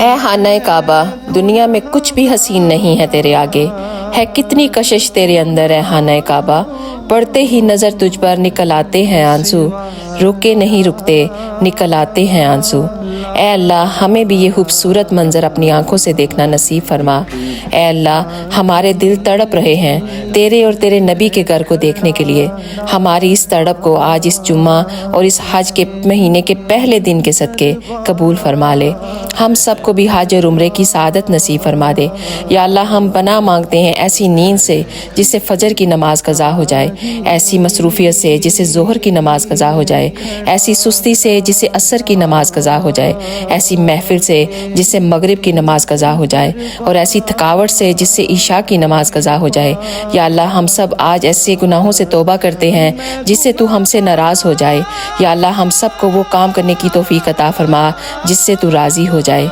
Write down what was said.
اے خانہ کعبہ، دنیا میں کچھ بھی حسین نہیں ہے تیرے آگے، ہے کتنی کشش تیرے اندر ہے خانہ کعبہ، پڑھتے ہی نظر تجھ پر نکل آتے ہیں آنسو، روکے نہیں رکتے نکل آتے ہیں آنسو۔ اے اللہ ہمیں بھی یہ خوبصورت منظر اپنی آنکھوں سے دیکھنا نصیب فرما۔ اے اللہ ہمارے دل تڑپ رہے ہیں تیرے اور تیرے نبی کے گھر کو دیکھنے کے لیے، ہماری اس تڑپ کو آج اس جمعہ اور اس حج کے مہینے کے پہلے دن کے صدقے قبول فرما لے، ہم سب کو بھی حج اور عمرے کی سعادت نصیب فرما دے۔ یا اللہ ہم پناہ مانگتے ہیں ایسی نیند سے جس سے فجر کی نماز قضا ہو جائے، ایسی مصروفیت سے جس سے ظہر کی نماز قضا ہو جائے، ایسی سستی سے جس سے عصر کی نماز قضا ہو جائے، ایسی محفل سے جس سے مغرب کی نماز قضا ہو جائے، اور ایسی تھکاوٹ سے جس سے عشاء کی نماز قضا ہو جائے۔ یا اللہ ہم سب آج ایسے گناہوں سے توبہ کرتے ہیں جس سے تو ہم سے ناراض ہو جائے۔ یا اللہ ہم سب کو وہ کام کرنے کی توفیق عطا فرما جس سے تو راضی ہو جائے۔